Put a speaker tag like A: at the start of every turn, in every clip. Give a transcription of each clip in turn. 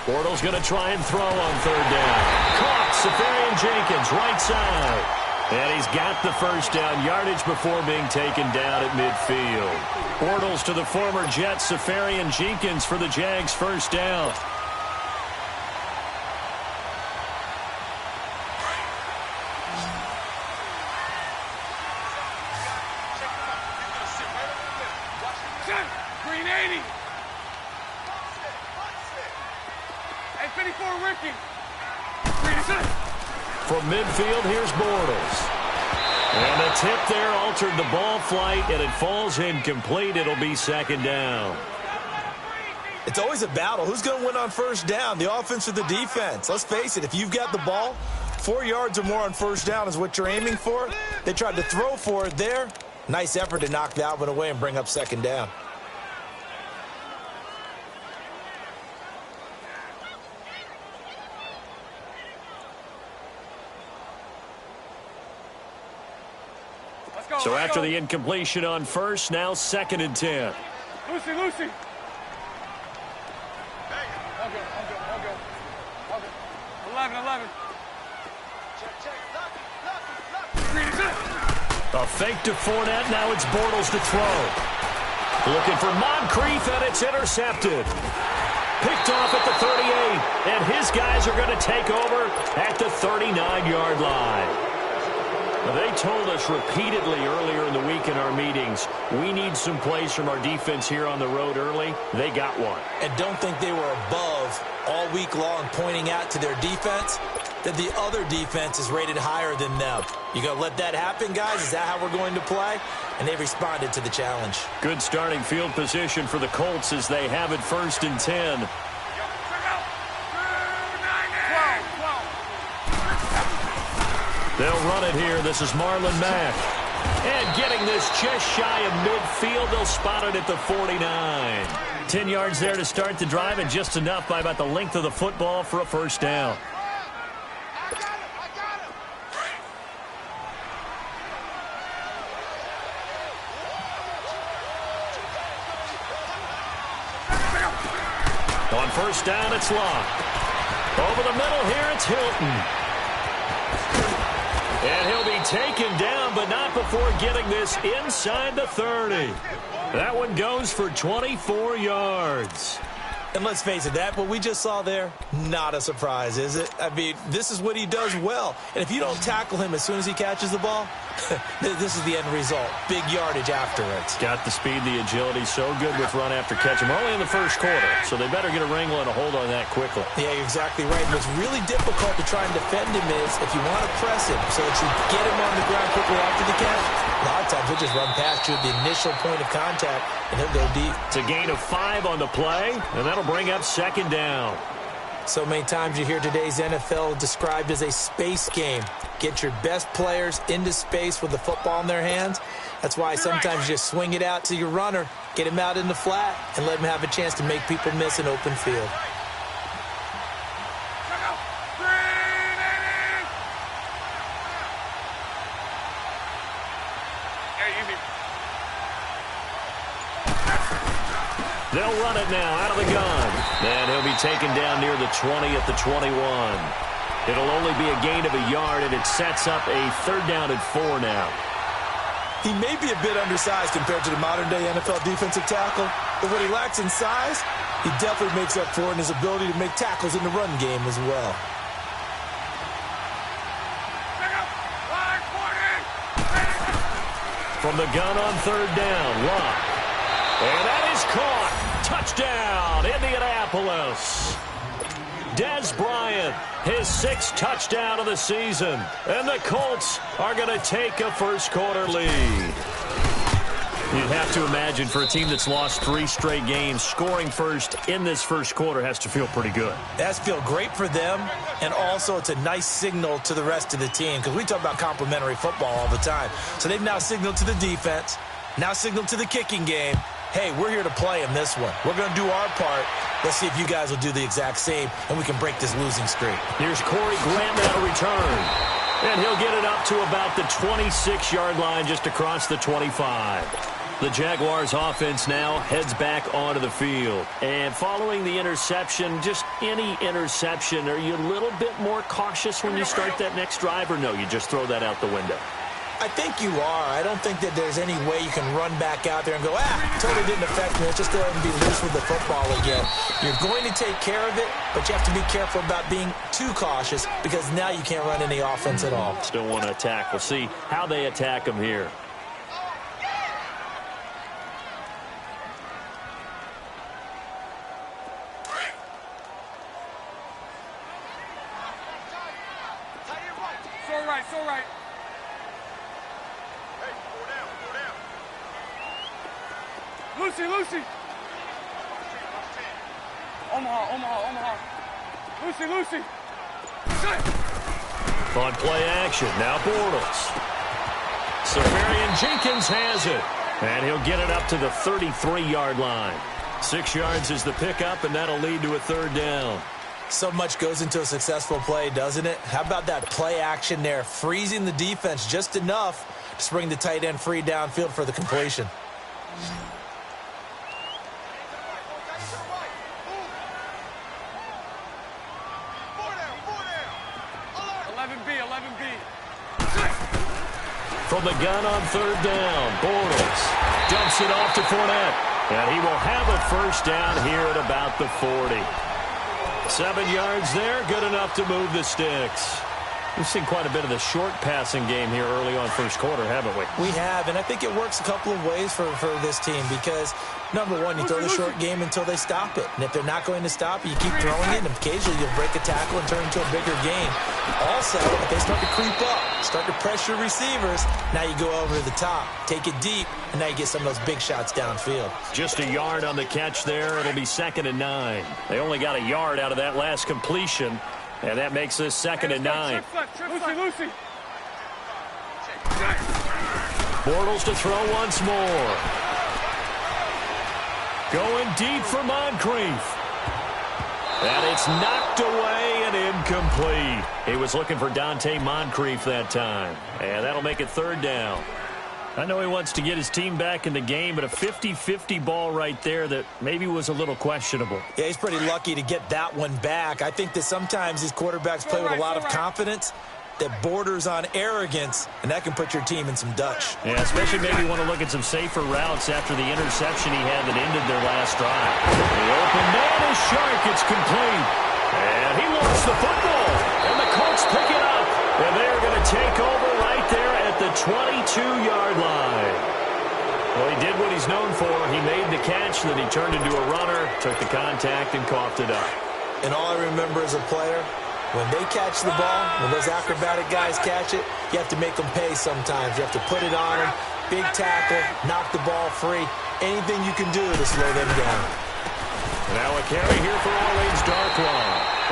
A: Bortles going to try and throw on third down. Caught. Seferian-Jenkins, right side. And he's got the first down yardage before being taken down at midfield. Bortles to the former Jet, Seferian-Jenkins for the Jags' first down.
B: Green 80. Hey, 54, Ricky.
A: From midfield, here's Bortles. And a tip there altered the ball flight, and it falls incomplete. It'll be second down.
C: It's always a battle. Who's going to win on first down, the offense or the defense? Let's face it, if you've got the ball, 4 yards or more on first down is what you're aiming for. They tried to throw for it there. Nice effort to knock that one away and bring up second down.
A: So after the incompletion on first, now second and 10.
B: Lucy. I'll go. 11.
A: A fake to Fournette. Now it's Bortles to throw. Looking for Moncrief, and it's intercepted. Picked off at the 38, and his guys are going to take over at the 39-yard line. They told us repeatedly earlier in the week in our meetings, we need some plays from our defense here on the road early. They got one.
C: And don't think they were above all week long pointing out to their defense that the other defense is rated higher than them. You going to let that happen, guys? Is that how we're going to play? And they responded to the challenge. Good
A: starting field position for the Colts as they have it first and 10. They'll run it here. This is Marlon Mack. And getting this just shy of midfield, they'll spot it at the 49. 10 yards there to start the drive, and just enough by about the length of the football for a first down. On first down, it's locked. Over the middle here, it's Hilton. And he'll be taken down, but not before getting this inside the 30. That one goes for 24 yards.
C: And let's face it, that what we just saw there, not a surprise, is it? I mean, this is what he does well. And if you don't tackle him as soon as he catches the ball, this is the end result. Big yardage after it.
A: Got the speed, the agility, so good with run after catch. We're only in the first quarter, so they better get a wrangle and a hold on that quickly.
C: Yeah, you're exactly right. And what's really difficult to try and defend him is if you want to press him so that you get him on the ground quickly after the catch, a lot of times he'll just run past you at the initial point of contact, and he'll go deep.
A: It's a gain of 5 on the play, and that'll bring up second down.
C: So many times you hear today's NFL described as a space game. Get your best players into space with the football in their hands. That's why sometimes you just swing it out to your runner, get him out in the flat, and let him have a chance to make people miss an open field.
A: They'll run it now out of the gun. And he'll be taken down near the 20 at the 21. It'll only be a gain of a yard, and it sets up a third down and 4 now.
C: He may be a bit undersized compared to the modern-day NFL defensive tackle, but what he lacks in size, he definitely makes up for in his ability to make tackles in the run game as well.
A: From the gun on third down, Locke. And that is caught. Touchdown, Indianapolis. Dez Bryant, his 6th touchdown of the season. And the Colts are going to take a first-quarter lead. You'd have to imagine for a team that's lost 3 straight games, scoring first in this first quarter has to feel pretty good.
C: It has to feel great for them, and also it's a nice signal to the rest of the team, because we talk about complementary football all the time. So they've now signaled to the defense, now signaled to the kicking game, hey, we're here to play in this one. We're going to do our part. Let's see if you guys will do the exact same, and we can break this losing streak.
A: Here's Corey Graham now to return. And he'll get it up to about the 26-yard line, just across the 25. The Jaguars offense now heads back onto the field. And following the interception, just any interception, are you a little bit more cautious when you start that next drive, or no, you just throw that out the window?
C: I think you are. I don't think that there's any way you can run back out there and go, totally didn't affect me. Let's just go ahead and be loose with the football again. You're going to take care of it, but you have to be careful about being too cautious because now you can't run any offense at all.
A: Still want to attack. We'll see how they attack them here.
B: So right. Lucy. Omaha. Lucy.
A: On play action, now Bortles. Safarian Jenkins has it. And he'll get it up to the 33-yard line. 6 yards is the pickup, and that'll lead to a third down.
C: So much goes into a successful play, doesn't it? How about that play action there, freezing the defense just enough to bring the tight end free downfield for the completion.
B: 11B.
A: From the gun on third down, Bortles dumps it off to Fournette. And he will have a first down here at about the 40. 7 yards there, good enough to move the sticks. We've seen quite a bit of the short passing game here early on first quarter, haven't we?
C: We have, and I think it works a couple of ways for this team because, number one, you throw the short game until they stop it. And if they're not going to stop it, you keep throwing it, and occasionally you'll break a tackle and turn into a bigger gain. Also, if they start to creep up, start to pressure receivers, now you go over to the top, take it deep, and now you get some of those big shots downfield.
A: Just a yard on the catch there. It'll be 2nd and 9. They only got a yard out of that last completion. And that makes this 2nd and 9.
B: Lucy.
A: Bortles to throw once more. Going deep for Moncrief. And it's knocked away and incomplete. He was looking for Dante Moncrief that time. And that'll make it 3rd down. I know he wants to get his team back in the game, but a 50-50 ball right there that maybe was a little questionable.
C: Yeah, he's pretty lucky to get that one back. I think that sometimes these quarterbacks play with a lot of confidence that borders on arrogance, and that can put your team in some Dutch.
A: Yeah, especially maybe want to look at some safer routes after the interception he had that ended their last drive. The open man is Shark. It's complete. And he lost the football. And the Colts pick it up. And they're going to take over right there at the 22-yard line. Well, he did what he's known for. He made the catch, then he turned into a runner, took the contact, and coughed it up.
C: And all I remember as a player, when they catch the ball, when those acrobatic guys catch it, you have to make them pay sometimes. You have to put it on them, big tackle, knock the ball free. Anything you can do to slow them down.
A: Now a carry here for Orleans Darkwa.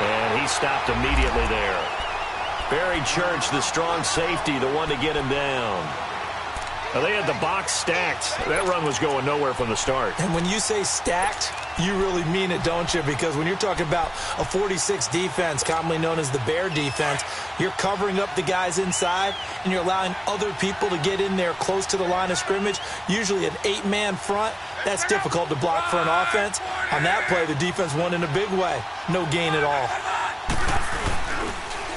A: And he stopped immediately there. Barry Church, the strong safety, the one to get him down. Now they had the box stacked. That run was going nowhere from the start.
C: And when you say stacked, you really mean it, don't you? Because when you're talking about a 46 defense, commonly known as the Bear defense, you're covering up the guys inside, and you're allowing other people to get in there close to the line of scrimmage, usually an 8-man front. That's difficult to block for an offense. On that play, the defense won in a big way. No gain at all.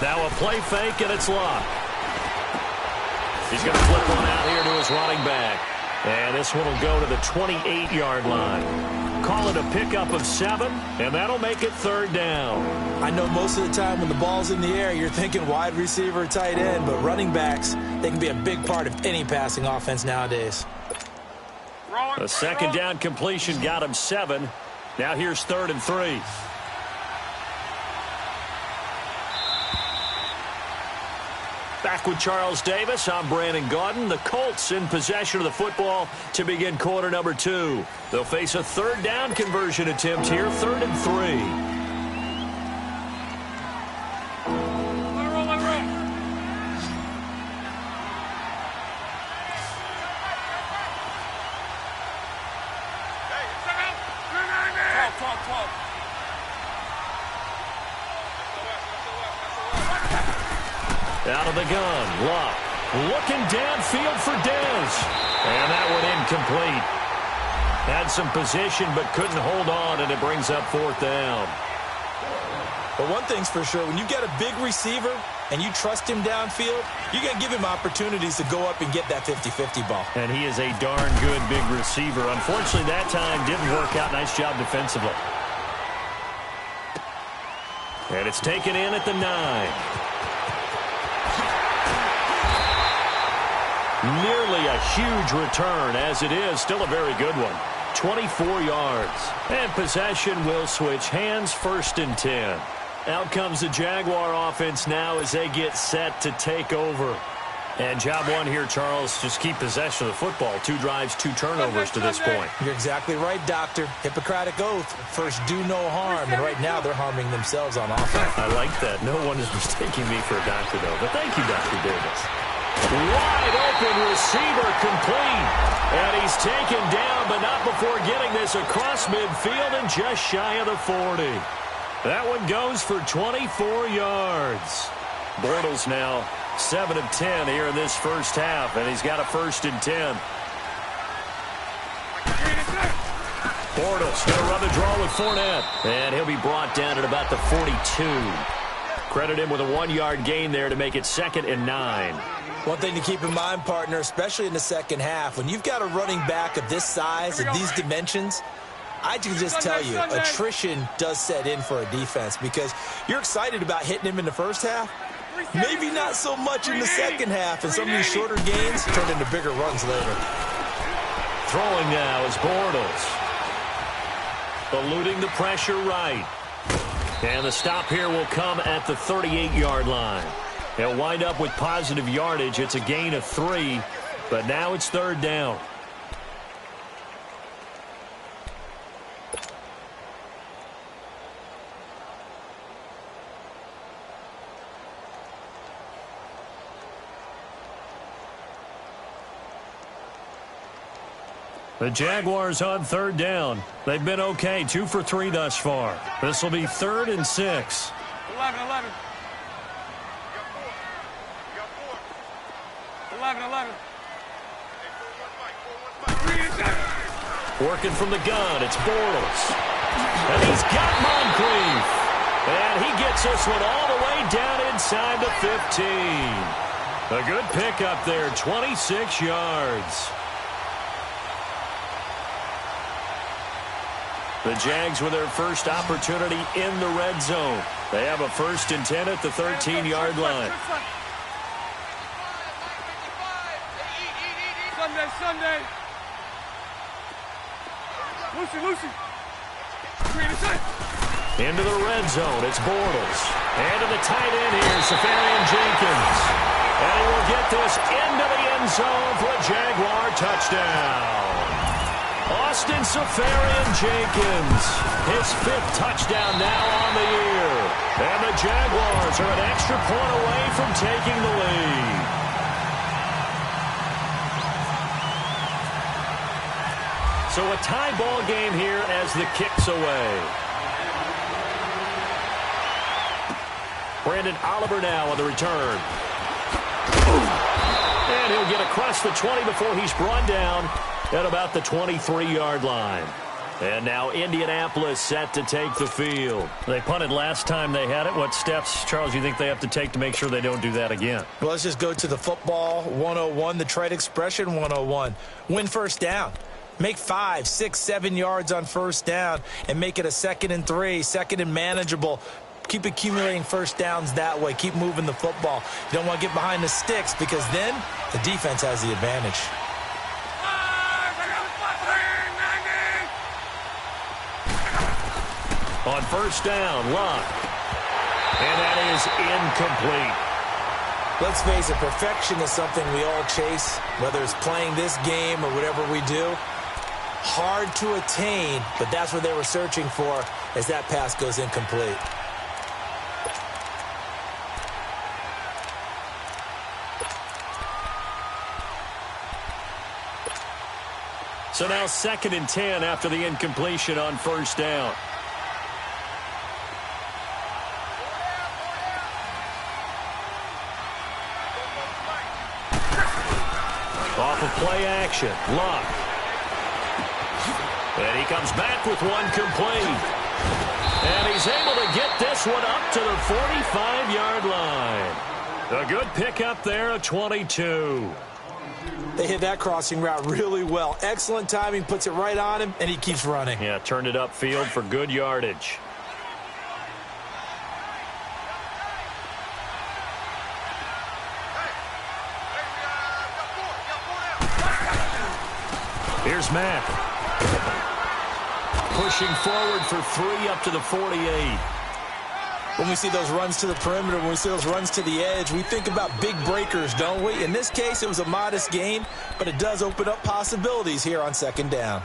A: Now a play fake, and it's locked. He's going to flip one out here to his running back. And this one will go to the 28-yard line. Call it a pickup of 7, and that'll make it 3rd down.
C: I know most of the time when the ball's in the air, you're thinking wide receiver, tight end, but running backs, they can be a big part of any passing offense nowadays.
A: A 2nd down completion got him 7. Now here's 3rd and 3. Back with Charles Davis, I'm Brandon Gaudin. The Colts in possession of the football to begin quarter number 2. They'll face a 3rd down conversion attempt here, 3rd and 3.
B: Let it roll. Hey, 12.
A: Out of the gun, Luck looking downfield for Dez. And that one incomplete. Had some position but couldn't hold on, and it brings up 4th down.
C: But one thing's for sure, when you get a big receiver and you trust him downfield, you're going to give him opportunities to go up and get that 50-50 ball.
A: And he is a darn good big receiver. Unfortunately, that time didn't work out. Nice job defensively. And it's taken in at the 9. Nearly a huge return, as it is. Still a very good one. 24 yards. And possession will switch hands, 1st and 10. Out comes the Jaguar offense now as they get set to take over. And job one here, Charles, just keep possession of the football. 2 drives, 2 turnovers to this point.
C: You're exactly right, Doctor. Hippocratic oath. First, do no harm. And right now, they're harming themselves on offense.
A: I like that. No one is mistaking me for a doctor, though. But thank you, Dr. Davis. Wide open receiver complete. And he's taken down, but not before getting this across midfield and just shy of the 40. That one goes for 24 yards. Bortles now 7 of 10 here in this first half, and he's got a 1st and 10. Bortles going to run the draw with Fournette. And he'll be brought down at about the 42. Credit him with a 1-yard gain there to make it 2nd and 9.
C: One thing to keep in mind, partner, especially in the second half, when you've got a running back of this size and these dimensions, I can just tell you, attrition does set in for a defense because you're excited about hitting him in the first half. Maybe not so much in the second half, and some of these shorter gains turn into bigger runs later.
A: Throwing now is Bortles. Eluding the pressure right. And the stop here will come at the 38-yard line. He'll wind up with positive yardage. It's a gain of 3, but now it's 3rd down. The Jaguars on 3rd down. They've been okay, 2 for 3 thus far. This will be 3rd and 6.
B: 11. 11.
A: Working from the gun, it's Bortles. And he's got Moncrief. And he gets this one all the way down inside the 15. A good pickup there, 26 yards. The Jags with their first opportunity in the red zone. They have a 1st and 10 at the 13-yard line.
B: Sunday. Lucy.
A: Into the red zone, it's Bortles. And to the tight end here, Safarian Jenkins. And he will get this into the end zone for a Jaguar touchdown. Austin Safarian-Jenkins, his 5th touchdown now on the year. And the Jaguars are an extra point away from taking the lead. So a tie ball game here as the kick's away. Brandon Oliver now on the return. And he'll get across the 20 before he's brought down at about the 23-yard line. And now Indianapolis set to take the field. They punted last time they had it. What steps, Charles, you think they have to take to make sure they don't do that again?
C: Well, let's just go to the football 101, the trade expression 101. Win first down. Make 5, 6, 7 yards on first down and make it a 2nd and 3, 2nd and manageable. Keep accumulating first downs that way. Keep moving the football. You don't want to get behind the sticks because then the defense has the advantage.
A: On first down, Luck. And that is incomplete.
C: Let's face it, perfection is something we all chase, whether it's playing this game or whatever we do. Hard to attain, but that's what they were searching for as that pass goes incomplete.
A: So now 2nd and 10 after the incompletion on first down. Off of play action. Luck. And he comes back with one complete. And he's able to get this one up to the 45-yard line. A good pickup there of 22.
C: They hit that crossing route really well. Excellent timing, puts it right on him, and he keeps running.
A: Yeah, turned it upfield for good yardage. Here's Mack. Pushing forward for 3 up to the 48.
C: When we see those runs to the perimeter, when we see those runs to the edge, we think about big breakers, don't we? In this case, it was a modest gain, but it does open up possibilities here on second down.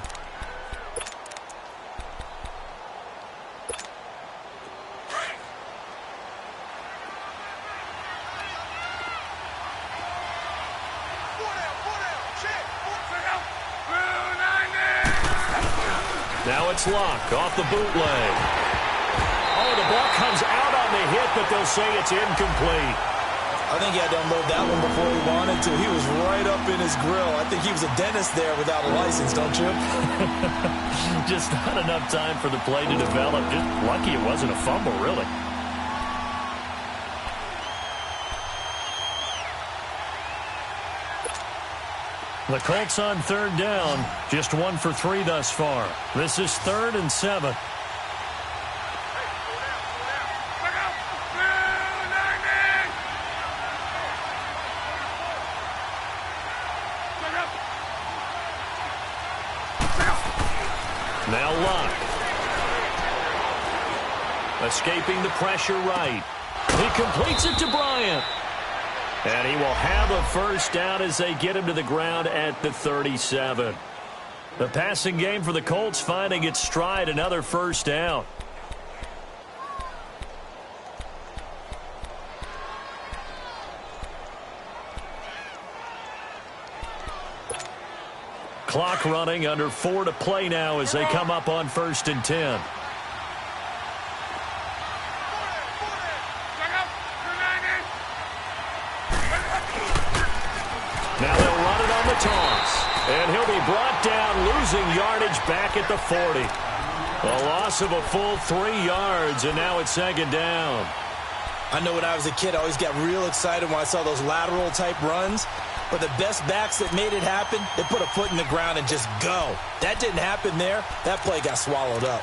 A: Now it's Luck off the bootleg. Oh, the ball comes out on the hit, but they'll say it's incomplete.
C: I think he had to unload that one before he wanted to. He was right up in his grill. I think he was a dentist there without a license, don't you?
A: Just not enough time for the play to develop. Just lucky it wasn't a fumble, really. The Colts on third down, just 1 for 3 thus far. This is 3rd and 7. Now Luck. Escaping the pressure right. He completes it to Bryant. And he will have a first down as they get him to the ground at the 37. The passing game for the Colts finding its stride, another first down. Clock running, under 4 to play now as they come up on 1st and 10. Now they'll run it on the toss. And he'll be brought down, losing yardage back at the 40. A loss of a full 3 yards, and now it's 2nd down.
C: I know when I was a kid, I always got real excited when I saw those lateral-type runs. But the best backs that made it happen, they put a foot in the ground and just go. That didn't happen there. That play got swallowed up.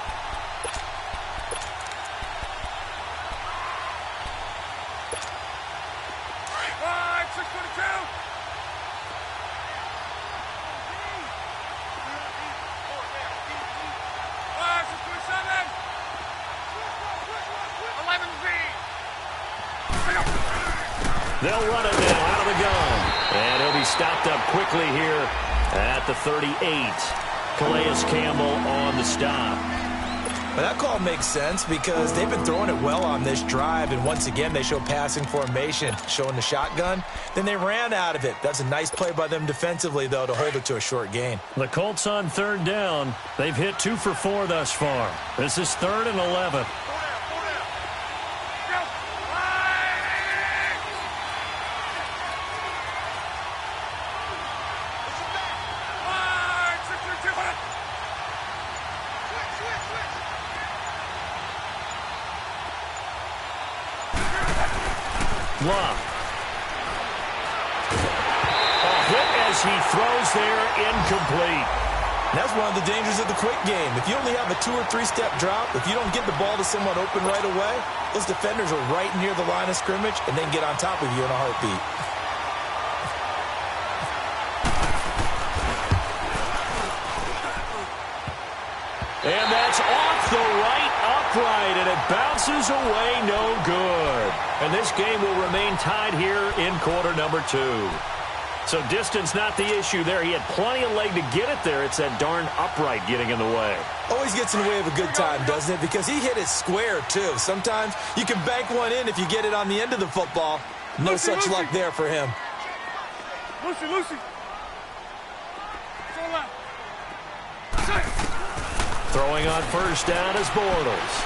A: They'll run it now out of the gun. And he'll be stopped up quickly here at the 38. Calais Campbell on the stop.
C: But that call makes sense because they've been throwing it well on this drive. And once again, they show passing formation, showing the shotgun. Then they ran out of it. That's a nice play by them defensively, though, to hold it to a short gain.
A: The Colts on 3rd down. They've hit 2 for 4 thus far. This is 3rd and 11. Luck. A hit as he throws there, incomplete.
C: That's one of the dangers of the quick game. If you only have a 2- or 3-step drop, if you don't get the ball to someone open right away, those defenders are right near the line of scrimmage and then get on top of you in a heartbeat.
A: And that's off the right upright, and it bounces away, no good. And this game will remain tied here in quarter number 2. So distance not the issue there. He had plenty of leg to get it there. It's that darn upright getting in the way.
C: Always gets in the way of a good time, doesn't it? Because he hit it square, too. Sometimes you can bank one in if you get it on the end of the football. No such luck there for him.
B: Lucy.
A: Throwing on 1st down is Bortles.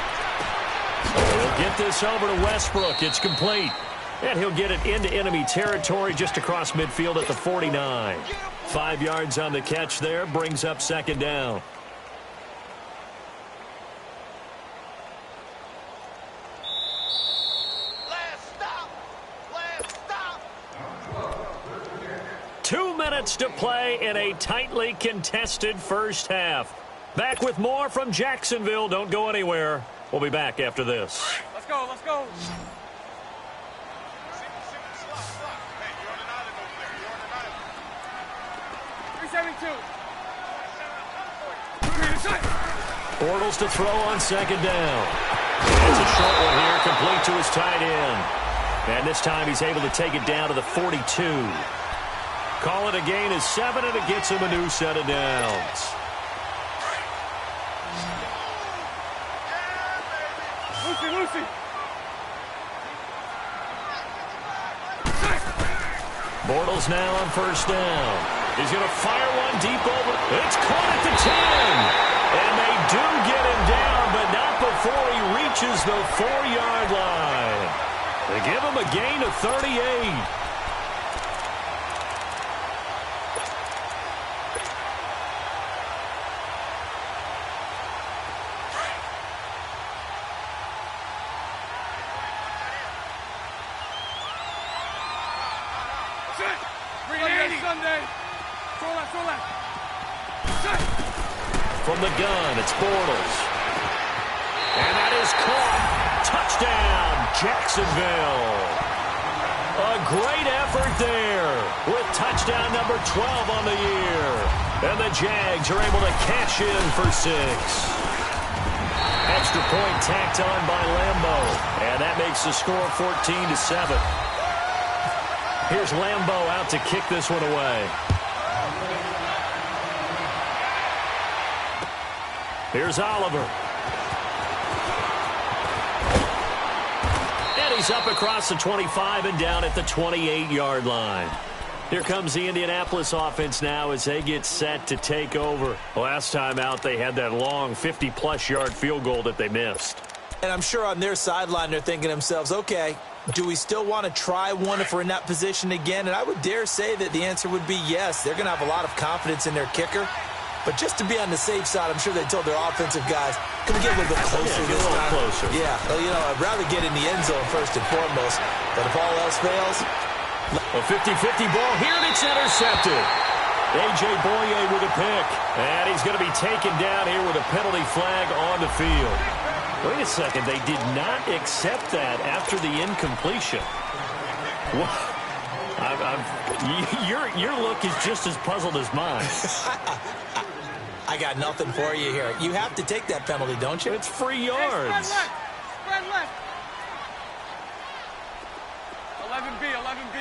A: He'll get this over to Westbrook. It's complete. And he'll get it into enemy territory just across midfield at the 49. 5 yards on the catch there, brings up second down.
B: Last stop.
A: 2 minutes to play in a tightly contested first half. Back with more from Jacksonville. Don't go anywhere. We'll be back after this.
B: Let's go, let's go. 372.
A: Bortles to throw on second down. It's a short one here, complete to his tight end. And this time he's able to take it down to the 42. Call it a gain of 7, and it gets him a new set of downs.
B: Lucy.
A: Bortles now on first down. He's going to fire one deep over. It's caught at the 10. And they do get him down, but not before he reaches the 4-yard line. They give him a gain of 38.
B: Sunday. Throw that.
A: From the gun, it's Bortles. And that is caught. Touchdown, Jacksonville. A great effort there with touchdown number 12 on the year. And the Jags are able to cash in for 6. Extra point tacked on by Lambo. And that makes the score 14-7. Here's Lambo out to kick this one away. Here's Oliver. And he's up across the 25 and down at the 28-yard line. Here comes the Indianapolis offense now as they get set to take over. Last time out, they had that long 50-plus yard field goal that they missed.
C: And I'm sure on their sideline they're thinking to themselves, okay, do we still want to try one if we're in that position again? And I would dare say that the answer would be yes. They're going to have a lot of confidence in their kicker. But just to be on the safe side, I'm sure they told their offensive guys, can we get a little bit closer
A: this time? Closer.
C: Yeah, well, you know, I'd rather get in the end zone first and foremost. But if all else fails...
A: A 50-50 ball here, and it's intercepted. A.J. Boye with a pick. And he's going to be taken down here with a penalty flag on the field. Wait a second. They did not accept that after the incompletion. Your look is just as puzzled as mine.
C: I got nothing for you here. You have to take that penalty, don't you?
A: It's free yards.
B: Spread left. 11B. 11B.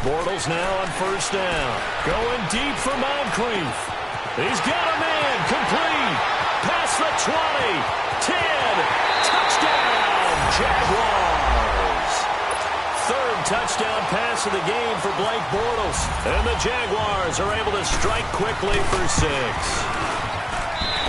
A: Bortles now on first down. Going deep for Moncrief. He's got a man. Complete. Past the 20. 10. Touchdown, Jaguars. Third touchdown pass of the game for Blake Bortles. And the Jaguars are able to strike quickly for 6.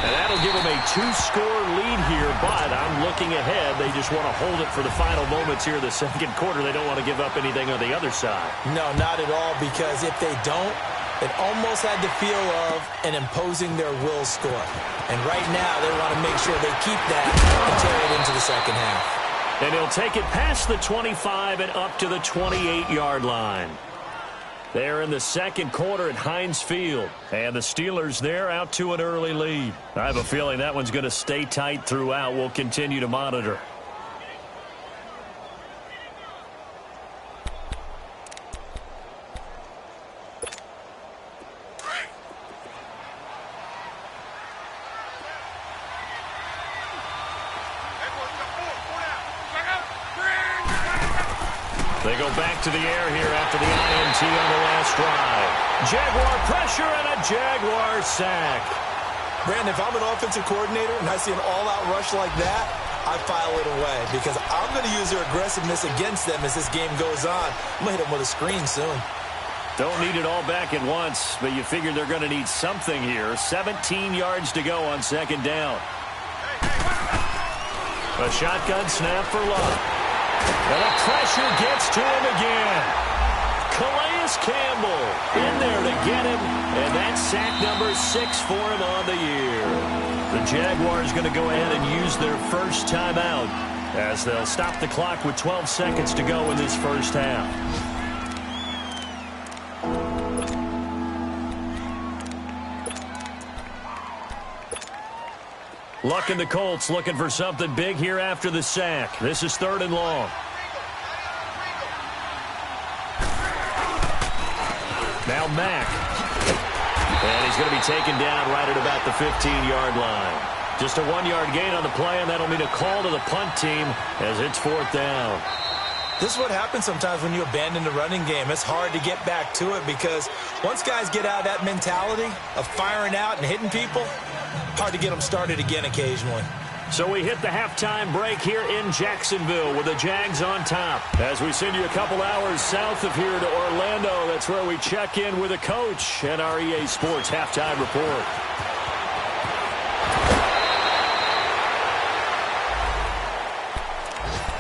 A: And that'll give them a 2-score lead here, but I'm looking ahead. They just want to hold it for the final moments here in the second quarter. They don't want to give up anything on the other side.
C: No, not at all, because if they don't, it almost had the feel of an imposing their will score. And right now, they want to make sure they keep that and carry it into the second half.
A: And he'll take it past the 25 and up to the 28-yard line. They're in the second quarter at Heinz Field. And the Steelers, they're out to an early lead. I have a feeling that one's going to stay tight throughout. We'll continue to monitor. They go back to the air here after the INT on the last drive. Jaguar pressure and a Jaguar sack.
C: Brandon, if I'm an offensive coordinator and I see an all-out rush like that, I file it away because I'm going to use their aggressiveness against them as this game goes on. I'm going to hit them with a screen soon.
A: Don't need it all back at once, but you figure they're going to need something here. 17 yards to go on second down. A shotgun snap for Love. And the pressure gets to him again. Calais Campbell in there to get him, and that's sack number 6 for him on the year. The Jaguars going to go ahead and use their first timeout as they'll stop the clock with 12 seconds to go in this first half. Luck and the Colts looking for something big here after the sack. This is 3rd and long. Now Mack. And he's going to be taken down right at about the 15-yard line. Just a 1-yard gain on the play, and that'll mean a call to the punt team as it's 4th down.
C: This is what happens sometimes when you abandon the running game. It's hard to get back to it because once guys get out of that mentality of firing out and hitting people, hard to get them started again occasionally.
A: So we hit the halftime break here in Jacksonville with the Jags on top. As we send you a couple hours south of here to Orlando, that's where we check in with the coach and our EA Sports halftime report.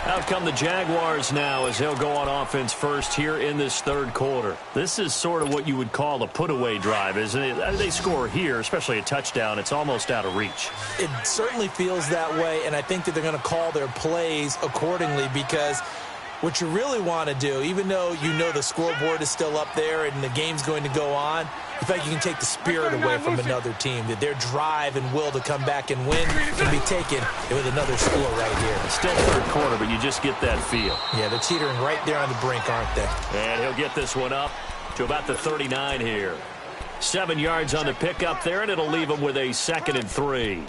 A: Out come the Jaguars now as they'll go on offense first here in this 3rd quarter. This is sort of what you would call a put-away drive, isn't it? They score here, especially a touchdown. It's almost out of reach.
C: It certainly feels that way, and I think that they're going to call their plays accordingly because what you really want to do, even though you know the scoreboard is still up there and the game's going to go on, you feel like you can take the spirit away from another team, that their drive and will to come back and win can be taken with another score right here.
A: It's still 3rd quarter, but you just get that feel.
C: Yeah, they're teetering right there on the brink, aren't they?
A: And he'll get this one up to about the 39 here. 7 yards on the pickup there, and it'll leave him with a 2nd and 3.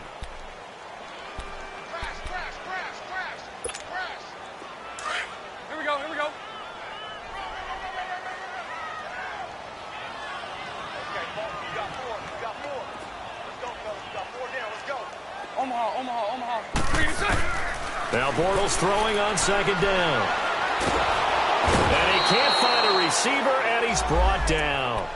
B: Omaha.
A: Now Bortles throwing on 2nd down. And he can't find a receiver, and he's brought down.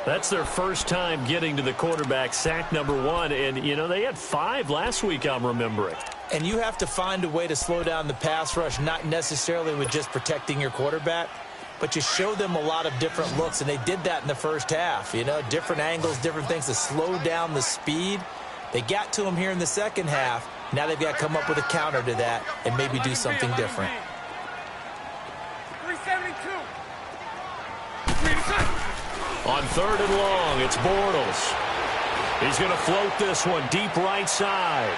A: That's their first time getting to the quarterback, sack number 1. And, you know, they had 5 last week, I'm remembering.
C: And you have to find a way to slow down the pass rush, not necessarily with just protecting your quarterback, but you show them a lot of different looks, and they did that in the first half. You know, different angles, different things to slow down the speed. They got to him here in the second half. Now they've got to come up with a counter to that and maybe do something different.
B: 372.
A: On 3rd and long, it's Bortles. He's going to float this one deep right side.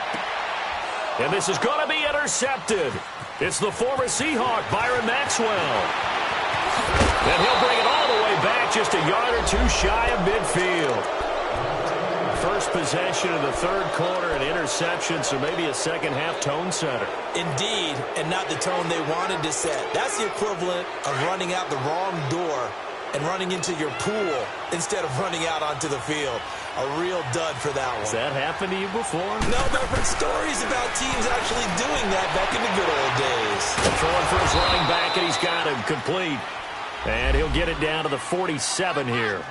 A: And this is going to be intercepted. It's the former Seahawk, Byron Maxwell. And he'll bring it all the way back just a yard or 2 shy of midfield. First possession of the 3rd quarter, an interception, so maybe a second-half tone setter.
C: Indeed, and not the tone they wanted to set. That's the equivalent of running out the wrong door and running into your pool instead of running out onto the field. A real dud for that one.
A: Has that happened to you before?
C: No, but I've heard stories about teams actually doing that back in the good old days.
A: Throwing for his running back, and he's got him complete. And he'll get it down to the 47 here.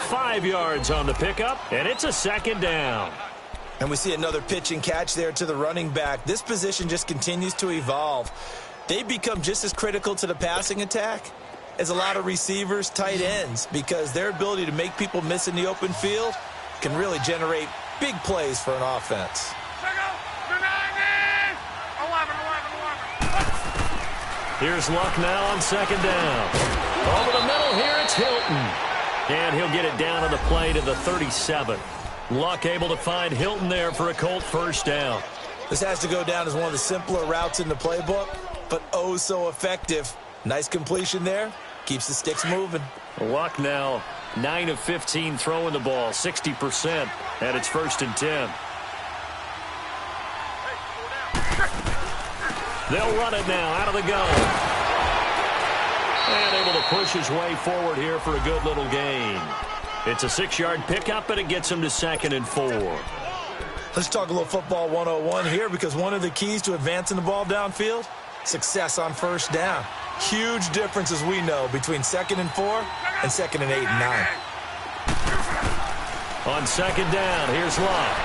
A: 5 yards on the pickup, and it's a 2nd down.
C: And we see another pitch and catch there to the running back. This position just continues to evolve. They become just as critical to the passing attack as a lot of receivers, tight ends, because their ability to make people miss in the open field can really generate big plays for an offense.
A: Here's Luck now on 2nd down. Over the middle here, it's Hilton. And he'll get it down on the play to the 37. Luck able to find Hilton there for a Colt 1st down.
C: This has to go down as one of the simpler routes in the playbook, but oh so effective. Nice completion there. Keeps the sticks moving.
A: Luck now 9 of 15 throwing the ball, 60%, and it's 1st and 10. They'll run it now out of the gun. And able to push his way forward here for a good little gain. It's a 6-yard pickup, and it gets him to 2nd and 4.
C: Let's talk a little football 101 here, because one of the keys to advancing the ball downfield, success on 1st down. Huge difference, as we know, between 2nd and 4 and 2nd and 8 and 9.
A: On 2nd down, here's Luck.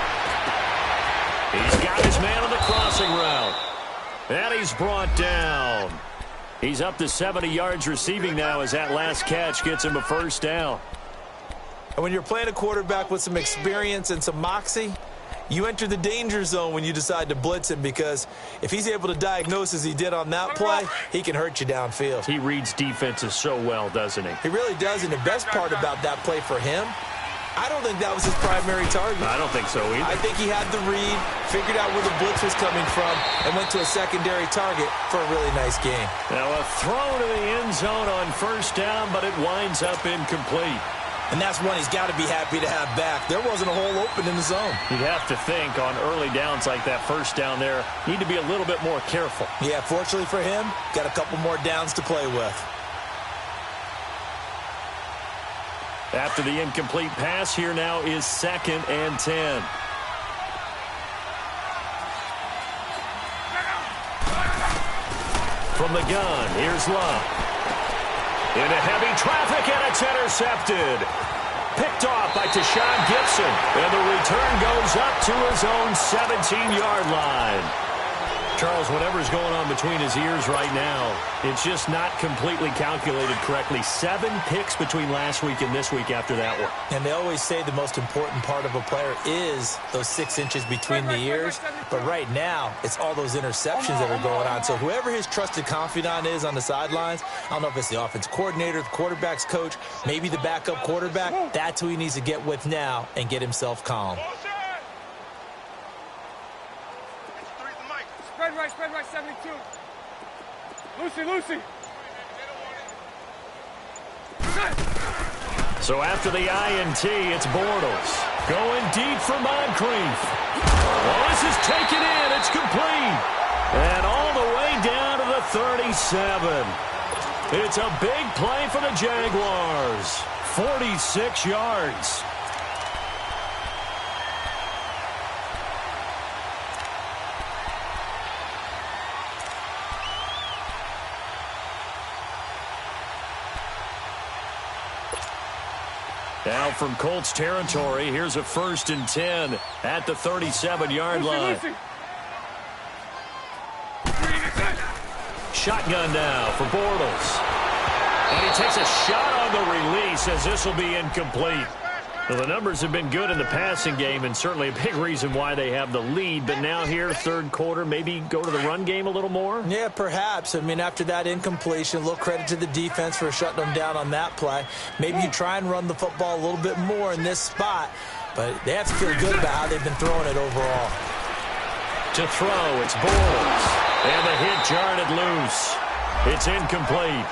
A: He's got his man on the crossing route. And he's brought down. He's up to 70 yards receiving now as that last catch gets him a first down.
C: And when you're playing a quarterback with some experience and some moxie, you enter the danger zone when you decide to blitz him, because if he's able to diagnose as he did on that play, he can hurt you downfield.
A: He reads defenses so well, doesn't he?
C: He really does, and the best part about that play for him, I don't think that was his primary target.
A: I don't think so either.
C: I think he had the read, figured out where the blitz was coming from, and went to a secondary target for a really nice game.
A: Now a throw to the end zone on first down, but it winds up incomplete.
C: And that's one he's got to be happy to have back. There wasn't a hole open in the zone.
A: You'd have to think on early downs like that first down there, need to be a little bit more careful.
C: Yeah, fortunately for him, got a couple more downs to play with.
A: After the incomplete pass, here now is 2nd and 10. From the gun, here's Love. Into heavy traffic, and it's intercepted. Picked off by Tashawn Gibson, and the return goes up to his own 17-yard line. Charles, whatever's going on between his ears right now, it's just not completely calculated correctly. 7 picks between last week and this week after that one.
C: And they always say the most important part of a player is those 6 inches between the ears. But right now, it's all those interceptions that are going on. So whoever his trusted confidant is on the sidelines, I don't know if it's the offense coordinator, the quarterback's coach, maybe the backup quarterback, that's who he needs to get with now and get himself calm.
B: Spread right, 72. Lucy.
A: So after the INT, it's Bortles. Going deep for Moncrief. Oh, this is taken in. It's complete. And all the way down to the 37. It's a big play for the Jaguars. 46 yards. Now from Colts territory, here's a 1st and 10 at the 37-yard line. Shotgun now for Bortles. And he takes a shot on the release as this will be incomplete. Well, the numbers have been good in the passing game, and certainly a big reason why they have the lead. But now here, third quarter, maybe go to the run game a little more?
C: Yeah, perhaps. I mean, after that incompletion, a little credit to the defense for shutting them down on that play. Maybe you try and run the football a little bit more in this spot, but they have to feel good about how they've been throwing it overall.
A: To throw, it's Bortles. And the hit jarred it loose. It's incomplete.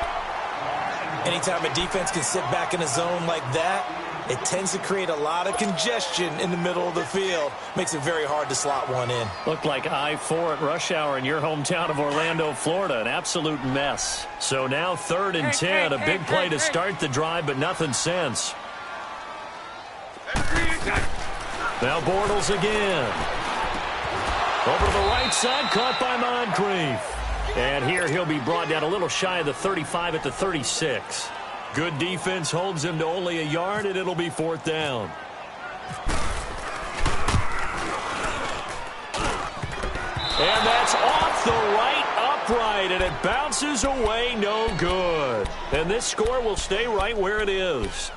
C: Anytime a defense can sit back in a zone like that, it tends to create a lot of congestion in the middle of the field. Makes it very hard to slot one in.
A: Looked like I-4 at rush hour in your hometown of Orlando, Florida. An absolute mess. So now 3rd and 10. A big play to start the drive, but nothing since. Now Bortles again. Over to the right side, caught by Moncrief. And here he'll be brought down a little shy of the 35 at the 36. Good defense holds him to only a yard, and it'll be 4th down. And that's off the right upright, and it bounces away no good. And this score will stay right where it is.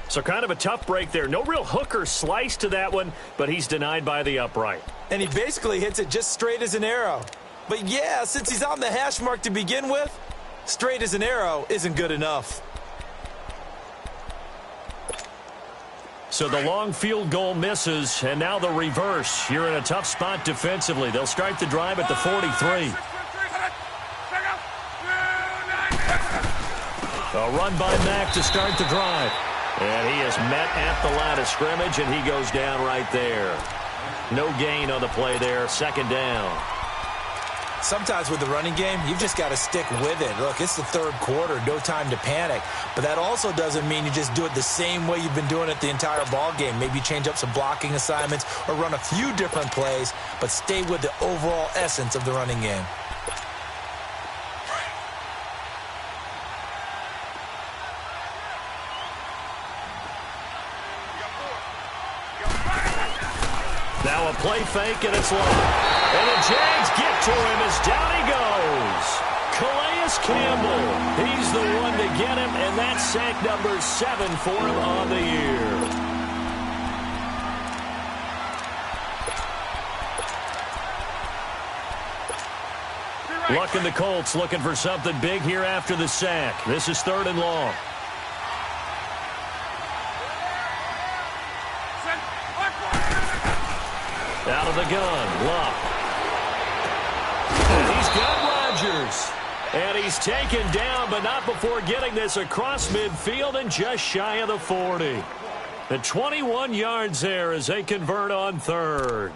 A: So kind of a tough break there. No real hook or slice to that one, but he's denied by the upright.
C: And he basically hits it just straight as an arrow. But yeah, since he's on the hash mark to begin with, straight as an arrow isn't good enough.
A: So the long field goal misses, and now the reverse. You're in a tough spot defensively. They'll start the drive at the 43. A run by Mack to start the drive. And he is met at the line of scrimmage, and he goes down right there. No gain on the play there. 2nd down.
C: Sometimes with the running game, you've just got to stick with it. Look, it's the 3rd quarter, no time to panic. But that also doesn't mean you just do it the same way you've been doing it the entire ball game. Maybe change up some blocking assignments or run a few different plays, but stay with the overall essence of the running game.
A: Now a play fake, and it's long. And the Jags get to him as down he goes. Calais Campbell, he's the one to get him, and that's sack number 7 for him on the year. Luck and the Colts looking for something big here after the sack. This is 3rd and long. Out of the gun, Luck. And he's got Rodgers. And he's taken down, but not before getting this across midfield and just shy of the 40. The 21 yards there as they convert on 3rd.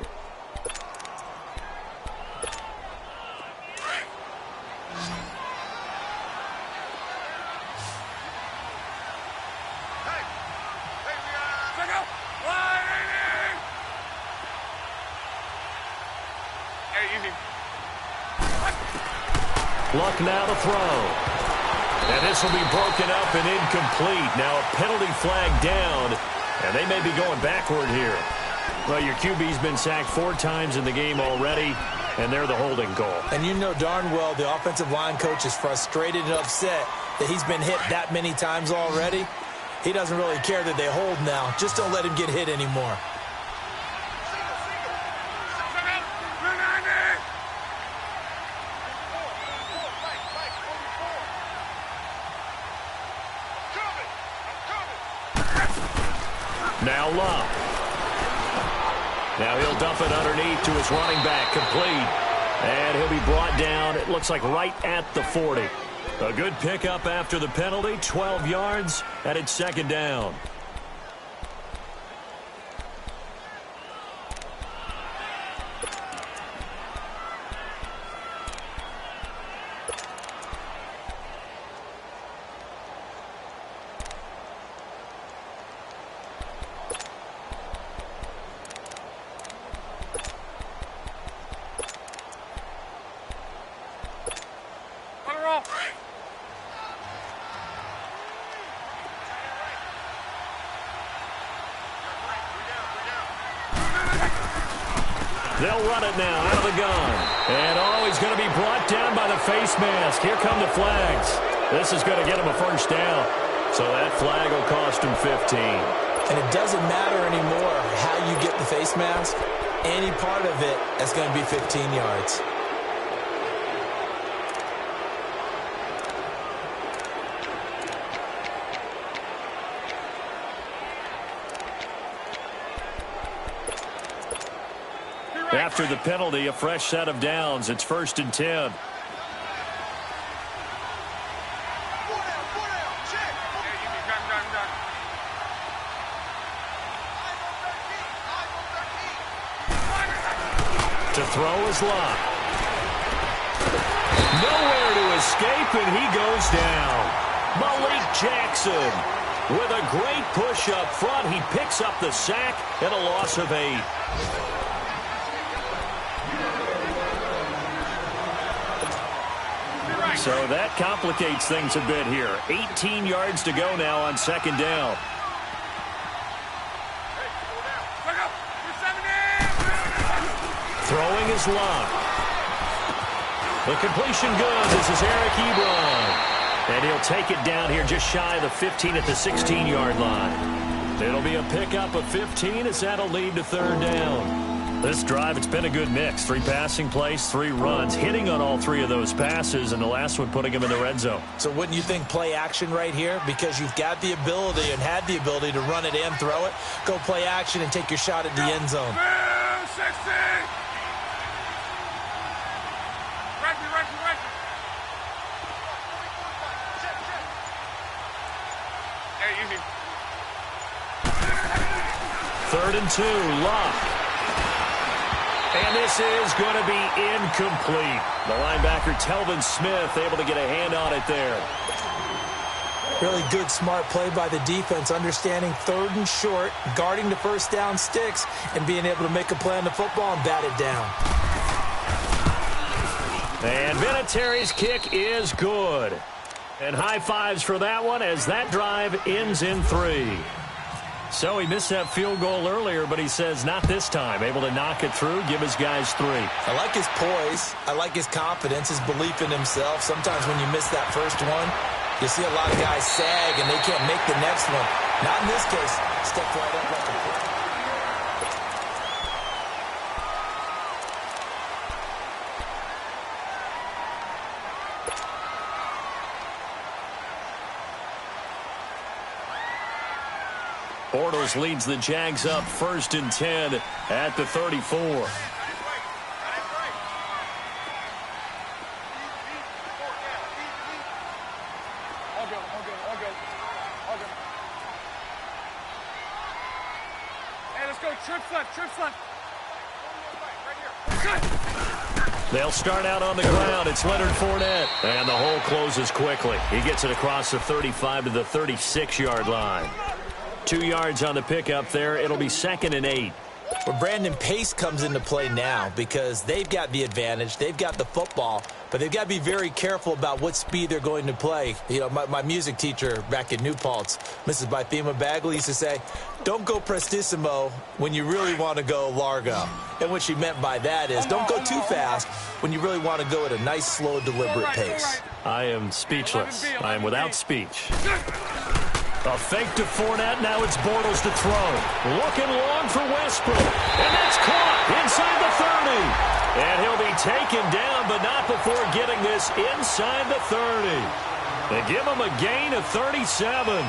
A: Luck now to throw. And this will be broken up and incomplete. Now a penalty flag down, and they may be going backward here. Well, your QB's been sacked 4 times in the game already, and they're the holding goal.
C: And you know darn well the offensive line coach is frustrated and upset that he's been hit that many times already. He doesn't really care that they hold now. Just don't let him get hit anymore.
A: Now Luck. Now he'll dump it underneath to his running back, complete. And he'll be brought down, it looks like right at the 40. A good pickup after the penalty, 12 yards, and it's 2nd down. They'll run it now out of the gun. And he's going to be brought down by the face mask. Here come the flags. This is going to get him a 1st down. So that flag will cost him 15.
C: And it doesn't matter anymore how you get the face mask. Any part of it is going to be 15 yards.
A: After the penalty, a fresh set of downs. It's 1st and 10. To throw is Luck. Nowhere to escape, and he goes down. Malik Jackson with a great push up front. He picks up the sack and a loss of 8. So that complicates things a bit here. 18 yards to go now on 2nd down. Throwing is Luck. The completion good. This is Eric Ebron. And he'll take it down here just shy of the 15 at the 16-yard line. It'll be a pickup of 15 as that'll lead to 3rd down. This drive, it's been a good mix. 3 passing plays, 3 runs, hitting on all 3 of those passes, and the last one putting him in the red zone.
C: So wouldn't you think play action right here? Because you've got the ability and had the ability to run it and throw it. Go play action and take your shot at the end zone.
A: Third and 2, Luck. And this is going to be incomplete. The linebacker, Telvin Smith, able to get a hand on it there.
C: Really good, smart play by the defense, understanding 3rd and short, guarding the 1st down sticks, and being able to make a play on the football and bat it down.
A: And Vinatieri's kick is good. And high fives for that one as that drive ends in 3. So he missed that field goal earlier, but he says not this time. Able to knock it through, give his guys 3.
C: I like his poise. I like his confidence, his belief in himself. Sometimes when you miss that first one, you see a lot of guys sag and they can't make the next one. Not in this case. Stepped right up like a pro.
A: Bortles leads the Jags up 1st and 10 at the 34.
B: I'll go. Hey, let's go. Trips left.
A: They'll start out on the ground. It's Leonard Fournette. And the hole closes quickly. He gets it across the 35 to the 36-yard line. 2 yards on the pickup there. It'll be 2nd and 8.
C: Well, Brandon, pace comes into play now because they've got the advantage. They've got the football, but they've got to be very careful about what speed they're going to play. You know, my music teacher back in New Paltz, Mrs. Bythema Bagley, used to say, don't go prestissimo when you really want to go largo. And what she meant by that is don't go too fast when you really want to go at a nice, slow, deliberate pace.
A: I am speechless. I am without speech. A fake to Fournette. Now it's Bortles to throw. Looking long for Westbrook. And that's caught inside the 30. And he'll be taken down, but not before getting this inside the 30. They give him a gain of 37.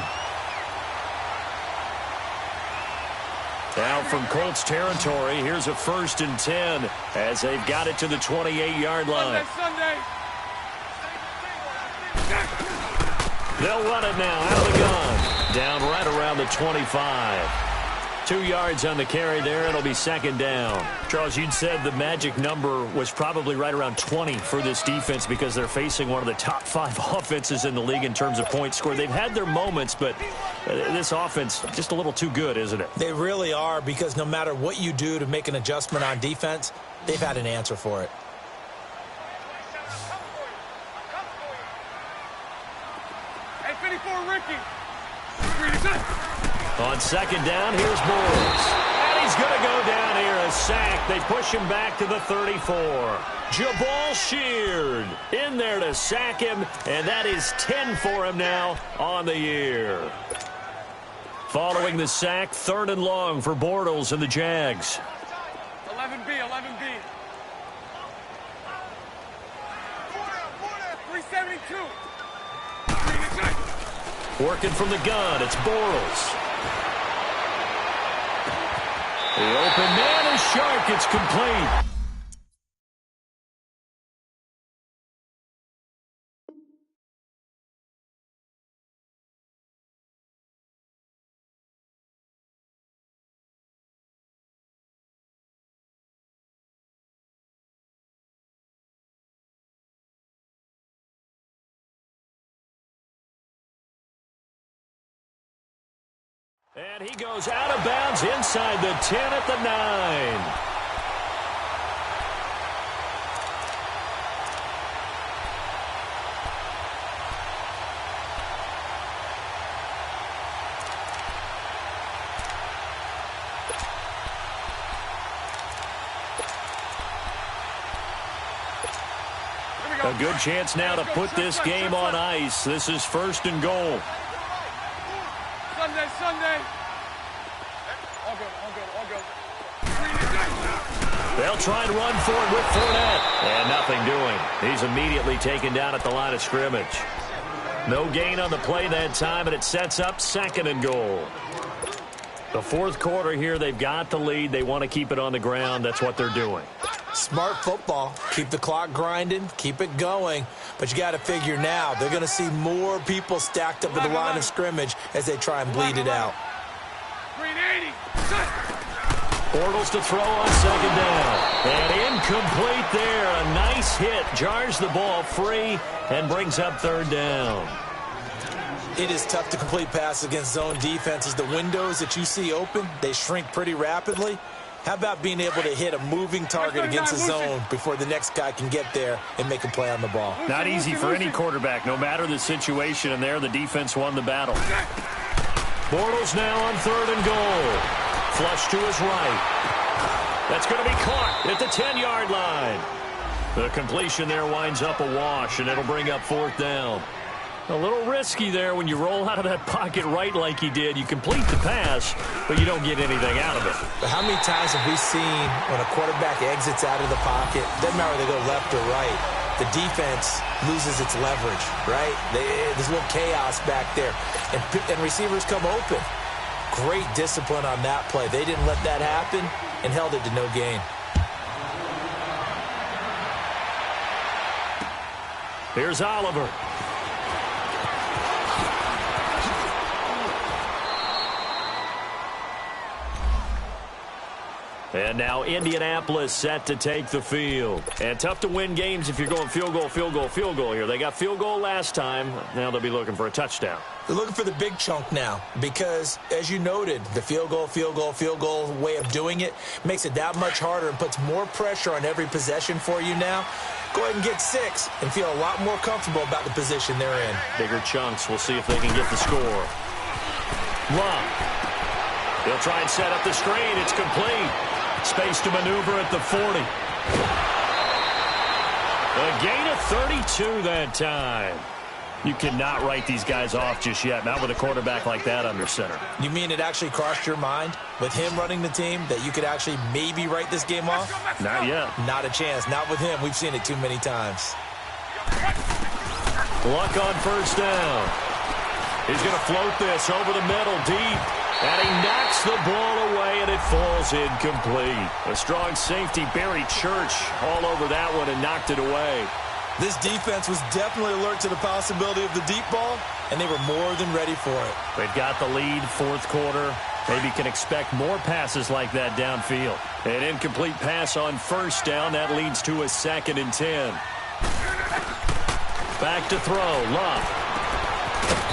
A: Now from Colts territory, here's a 1st and 10 as they've got it to the 28-yard line.
B: Sunday.
A: They'll run it now out of the gun. Down right around the 25. 2 yards on the carry there. It'll be 2nd down. Charles, you'd said the magic number was probably right around 20 for this defense because they're facing one of the top 5 offenses in the league in terms of points scored. They've had their moments, but this offense just a little too good, isn't it?
C: They really are, because no matter what you do to make an adjustment on defense, they've had an answer for it.
A: On 2nd down, here's Bortles. And he's going to go down here, a sack. They push him back to the 34. Jabal Sheard in there to sack him, and that is 10 for him now on the year. Following the sack, 3rd and long for Bortles and the Jags.
B: 11B. 372.
A: Working from the gun, it's Bortles. The open man is sharp. It's complete. And he goes out of bounds inside the 10 at the 9. A good chance now to put this game on ice. This is 1st and goal.
B: Sunday. All go.
A: They'll try and run for it with Fournette. And nothing doing. He's immediately taken down at the line of scrimmage. No gain on the play that time, and it sets up 2nd and goal. The 4th quarter here, they've got the lead. They want to keep it on the ground. That's what they're doing.
C: Smart football. Keep the clock grinding. Keep it going. But you got to figure now, they're going to see more people stacked up at the line of scrimmage as they try and bleed it out.
B: 380.
A: Bortles to throw on 2nd down. And incomplete there. A nice hit. Jars the ball free and brings up 3rd down.
C: It is tough to complete passes against zone defenses. The windows that you see open, they shrink pretty rapidly. How about being able to hit a moving target against a zone before the next guy can get there and make a play on the ball?
A: Not easy for any quarterback, no matter the situation, and there the defense won the battle. Bortles now on 3rd and goal. Flush to his right. That's going to be caught at the 10-yard line. The completion there winds up a wash, and it'll bring up 4th down. A little risky there when you roll out of that pocket right like he did. You complete the pass, but you don't get anything out of it.
C: But how many times have we seen when a quarterback exits out of the pocket, doesn't matter whether they go left or right, the defense loses its leverage, right? There's a little chaos back there, and receivers come open. Great discipline on that play. They didn't let that happen and held it to no gain.
A: Here's Oliver. And now Indianapolis set to take the field. And tough to win games if you're going field goal, field goal, field goal here. They got field goal last time. Now they'll be looking for a touchdown.
C: They're looking for the big chunk now because, as you noted, the field goal way of doing it makes it that much harder and puts more pressure on every possession for you now. Go ahead and get 6 and feel a lot more comfortable about the position they're in.
A: Bigger chunks. We'll see if they can get the score. Love. He'll try and set up the screen. It's complete. Space to maneuver at the 40. A gain of 32 that time. You cannot write these guys off just yet, not with a quarterback like that under center.
C: You mean it actually crossed your mind with him running the team that you could actually maybe write this game off?
A: Not yet.
C: Not a chance. Not with him. We've seen it too many times.
A: Luck on 1st down. He's going to float this over the middle deep. And he knocks the ball away, and it falls incomplete. A strong safety, Barry Church, all over that one and knocked it away.
C: This defense was definitely alert to the possibility of the deep ball, and they were more than ready for it.
A: They've got the lead, 4th quarter. Maybe can expect more passes like that downfield. An incomplete pass on 1st down. That leads to a 2nd and 10. Back to throw. Love.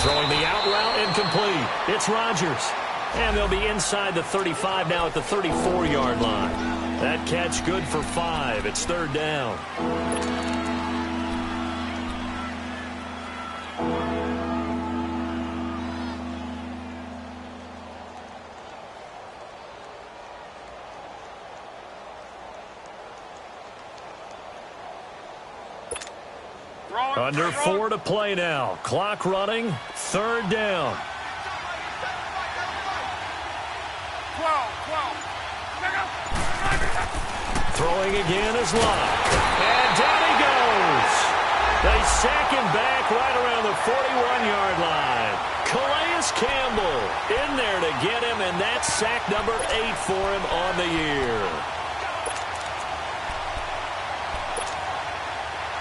A: Throwing the out route, incomplete. It's Rodgers. And they'll be inside the 35 now at the 34-yard line. That catch good for 5. It's 3rd down. Under 4 to play now. Clock running. 3rd down.
B: 12.
A: Throwing again is Love. And down he goes. They sack him back right around the 41-yard line. Calais Campbell in there to get him, and that's sack number 8 for him on the year.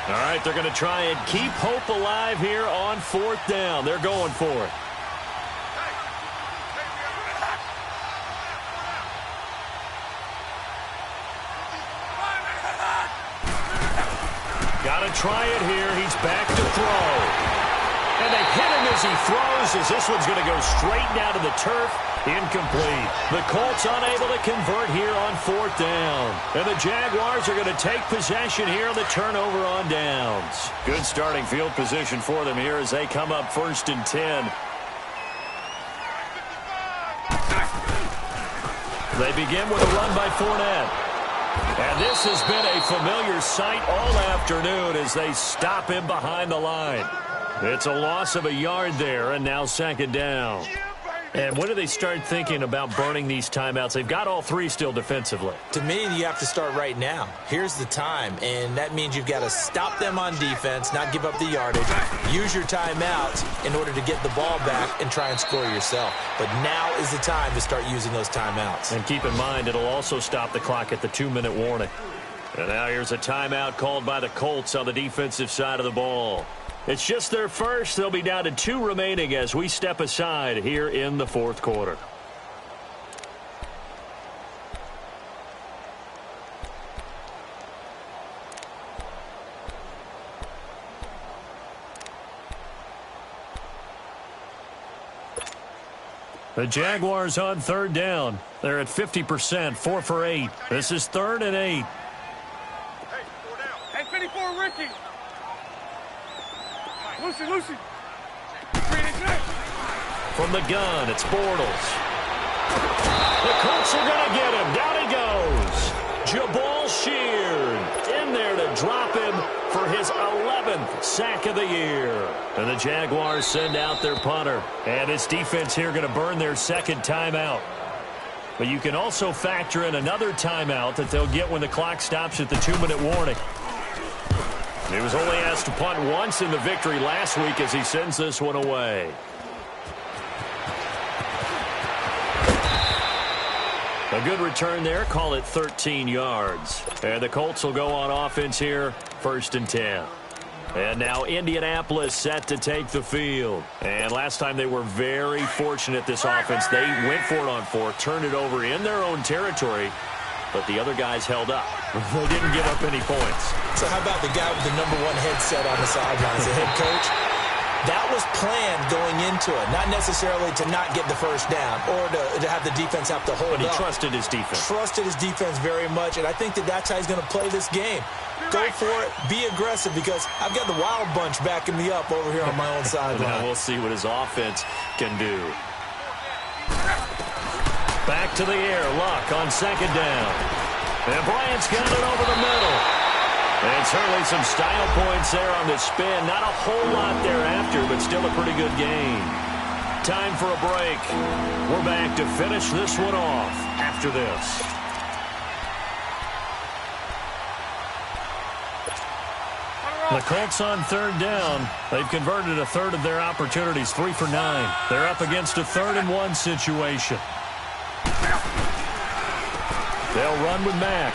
A: All right, they're going to try and keep hope alive here on 4th down. They're going for it. Got to try it here. He's back to throw. And they hit him as he throws, as this one's going to go straight down to the turf. Incomplete. The Colts unable to convert here on 4th down. And the Jaguars are going to take possession here on the turnover on downs. Good starting field position for them here as they come up 1st and 10. They begin with a run by Fournette. And this has been a familiar sight all afternoon as they stop him behind the line. It's a loss of a yard there, and now 2nd down. And when do they start thinking about burning these timeouts? They've got all 3 still defensively.
C: To me, you have to start right now. Here's the time, and that means you've got to stop them on defense, not give up the yardage, use your timeouts in order to get the ball back and try and score yourself. But now is the time to start using those timeouts.
A: And keep in mind, it'll also stop the clock at the 2-minute warning. And now here's a timeout called by the Colts on the defensive side of the ball. It's just their first. They'll be down to 2 remaining as we step aside here in the 4th quarter. The Jaguars on 3rd down. They're at 50%, 4 for 8. This is 3rd and 8.
B: Hey, 54, Ricky. Lucy.
A: From the gun, it's Bortles. The Colts are going to get him. Down he goes. Jabal Sheard in there to drop him for his 11th sack of the year. And the Jaguars send out their punter. And this defense here going to burn their second timeout. But you can also factor in another timeout that they'll get when the clock stops at the 2-minute warning. He was only asked to punt once in the victory last week as he sends this one away. A good return there. Call it 13 yards. And the Colts will go on offense here, 1st and 10. And now Indianapolis set to take the field. And last time they were very fortunate, this offense. They went for it on 4, turned it over in their own territory, but the other guys held up. They didn't give up any points.
C: So how about the guy with the #1 headset on the sidelines, the head coach? That was planned going into it, not necessarily to not get the first down or to have the defense have to hold up.
A: But he trusted his defense.
C: Trusted his defense very much, and I think that's how he's going to play this game. Go for it, be aggressive, because I've got the Wild Bunch backing me up over here on my own sideline.
A: Now we'll see what his offense can do. Back to the air, Luck on 2nd down. And Bryant's got it over the middle. And certainly some style points there on the spin. Not a whole lot thereafter, but still a pretty good game. Time for a break. We're back to finish this one off after this. The Colts on 3rd down. They've converted a third of their opportunities, 3 for 9. They're up against a 3rd and 1 situation. They'll run with Mack.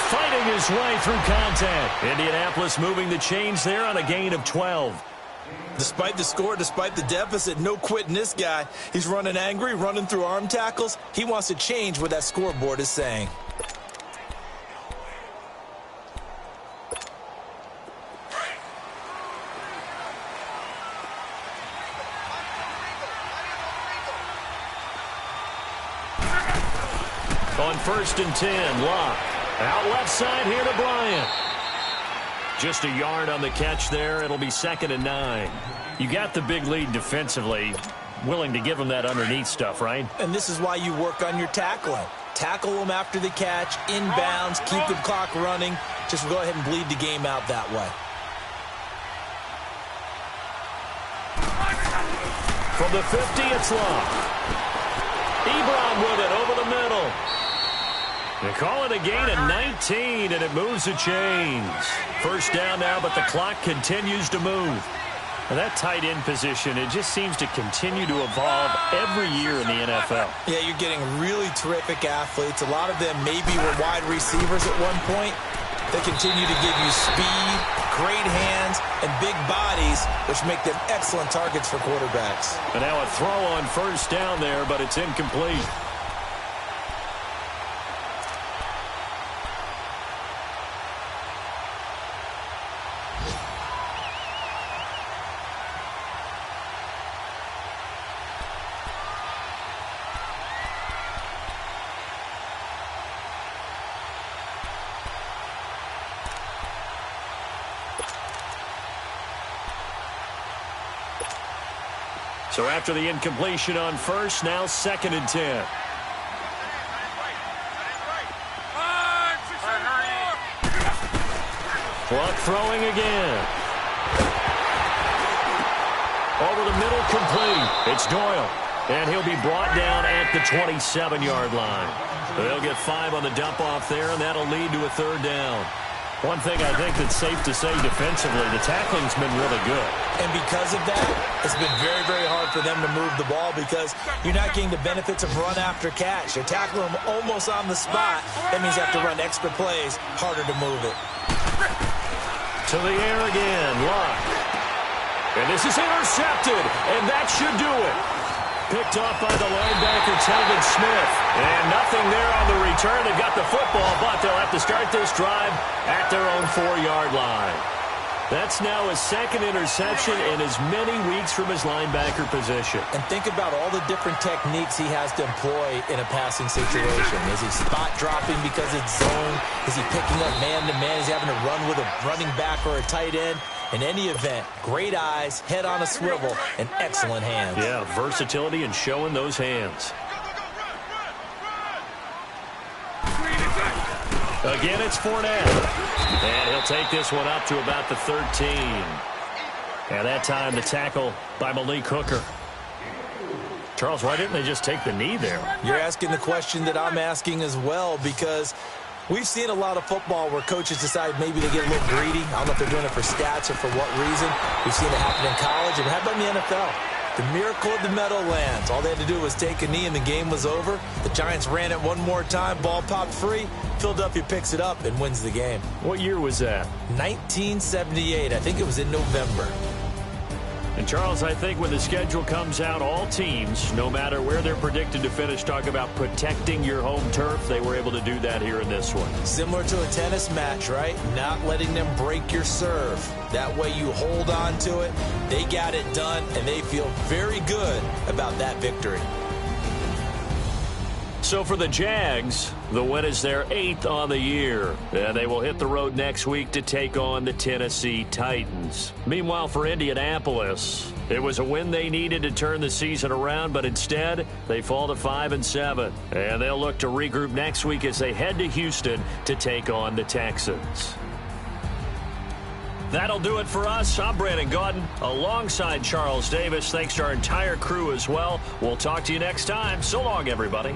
A: Fighting his way through contact. Indianapolis moving the chains there on a gain of 12.
C: Despite the score, despite the deficit, no quitting this guy. He's running angry, running through arm tackles. He wants to change what that scoreboard is saying.
A: On 1st and 10, Locke. Out left side here to Bryant. Just a yard on the catch there. It'll be 2nd and 9. You got the big lead defensively. Willing to give him that underneath stuff, right?
C: And this is why you work on your tackling. Tackle them after the catch, inbounds, keep the clock running. Just go ahead and bleed the game out that way.
A: From the 50, it's Locke. Ebron with it over the middle. They call it a gain of 19, and it moves the chains. 1st down now, but the clock continues to move. And that tight end position, it just seems to continue to evolve every year in the NFL.
C: Yeah, you're getting really terrific athletes. A lot of them maybe were wide receivers at one point. They continue to give you speed, great hands, and big bodies, which make them excellent targets for quarterbacks.
A: And now a throw on 1st down there, but it's incomplete. So after the incompletion on 1st, now 2nd and 10. Luck throwing again. Over the middle, complete. It's Doyle. And he'll be brought down at the 27-yard line. They'll get 5 on the dump-off there, and that'll lead to a 3rd down. One thing I think that's safe to say defensively, the tackling's been really good.
C: And because of that, it's been very, very hard for them to move the ball because you're not getting the benefits of run after catch. You're tackling them almost on the spot. That means you have to run extra plays, harder to move it.
A: To the air again, Luck. And this is intercepted, and that should do it. Picked off by the linebacker, Telvin Smith. And nothing there on the return. They've got the football, but they'll have to start this drive at their own 4-yard line. That's now his 2nd interception in as many weeks from his linebacker position.
C: And think about all the different techniques he has to employ in a passing situation. Is he spot dropping because it's zone? Is he picking up man-to-man? Is he having to run with a running back or a tight end? In any event, great eyes, head on a swivel, and excellent hands.
A: Yeah, versatility and showing those hands. Again, it's Fournette. And he'll take this one up to about the 13. And that time, the tackle by Malik Hooker. Charles, why didn't they just take the knee there?
C: You're asking the question that I'm asking as well, because we've seen a lot of football where coaches decide maybe they get a little greedy. I don't know if they're doing it for stats or for what reason. We've seen it happen in college, and how about in the NFL? The miracle of the Meadowlands. All they had to do was take a knee, and the game was over. The Giants ran it one more time. Ball popped free. Philadelphia picks it up and wins the game.
A: What year was that?
C: 1978. I think it was in November.
A: And, Charles, I think when the schedule comes out, all teams, no matter where they're predicted to finish, talk about protecting your home turf. They were able to do that here in this one.
C: Similar to a tennis match, right? Not letting them break your serve. That way you hold on to it. They got it done, and they feel very good about that victory.
A: So for the Jags, the win is their 8th on the year. And they will hit the road next week to take on the Tennessee Titans. Meanwhile, for Indianapolis, it was a win they needed to turn the season around, but instead they fall to 5-7. And they'll look to regroup next week as they head to Houston to take on the Texans. That'll do it for us. I'm Brandon Gaudin alongside Charles Davis. Thanks to our entire crew as well. We'll talk to you next time. So long, everybody.